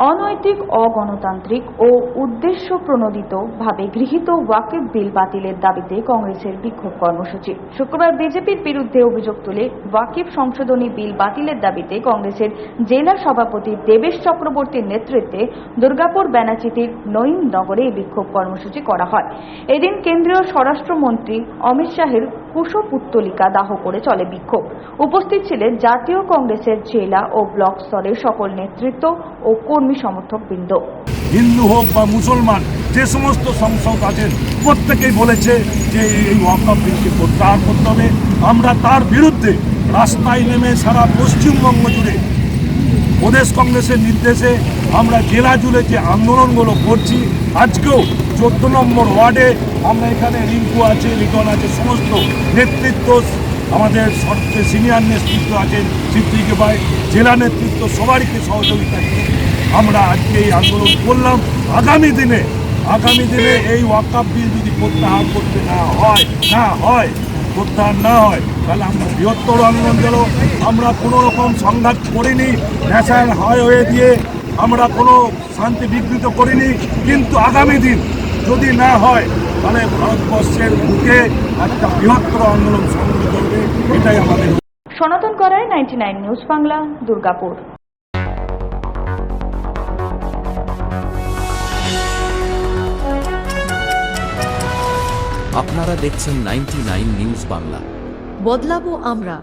অনৈতিক, অগণতান্ত্রিক ও উদ্দেশ্য প্রণোদিতভাবে গৃহীত ওয়াকফ বিল বাতিলের দাবিতে কংগ্রেসের বিক্ষোভ কর্মসূচি। শুক্রবার বিজেপির বিরুদ্ধে অভিযোগ তুলে ওয়াকফ সংশোধনী বিল বাতিলের দাবিতে কংগ্রেসের জেলা সভাপতি দেবেশ চক্রবর্তীর নেতৃত্বে দুর্গাপুর ব্যানাচিতির নঈননগরে এই বিক্ষোভ কর্মসূচি করা হয়। এদিন কেন্দ্রীয় স্বরাষ্ট্রমন্ত্রী অমিত শাহের কুশপুত্তলিকা দাহ করে চলে বিক্ষোভ। উপস্থিত ছিলেন জাতীয় কংগ্রেসের জেলা ও ব্লক স্তরের সকল নেতৃত্ব ও কর্মী সমর্থক বৃন্দ। হিন্দু হোক বা মুসলমান, যে সমস্ত সংসদ আছেন প্রত্যেকেই বলেছে যে এই ওয়াকফ বিলকে প্রত্যাহার করতে হবে। আমরা তার বিরুদ্ধে রাস্তায় নেমে সারা পশ্চিমবঙ্গ জুড়ে প্রদেশ কংগ্রেসের নির্দেশে আমরা জেলা জুড়ে যে আন্দোলনগুলো করছি, আজকেও 14 নম্বর ওয়ার্ডে আমরা এখানে রিঙ্কু আছে, রিটন আছে, সমস্ত নেতৃত্ব, আমাদের সিনিয়র নেতৃত্ব আছেন, সিদ্দিকে ভাই, জেলা নেতৃত্ব সবাইকে সহযোগিতা নিয়ে আমরা আজকে এই আন্দোলন করলাম। আগামী দিনে এই ওয়াকফ বিল যদি প্রত্যাহার করতে না হয় প্রত্যাহার না হয়, তাহলে আমরা বৃহত্তর আন্দোলন গেল। আমরা কোনো রকম সংঘাত করিনি, ন্যাশনাল হাইওয়ে দিয়ে আমরা কোনো শান্তি বিঘ্নিত করিনি, কিন্তু আগামী দিন যদি না হয় তাহলে ভারতবর্ষের বুকে একটা বৃহত্তর আন্দোলন সংগঠিত হবে। এটাই আমাদের। সনাতন করায় 99 নিউজ বাংলা, দুর্গাপুর। আপনারা দেখছেন 99 নিউজ বাংলা। বদলাবো আমরা।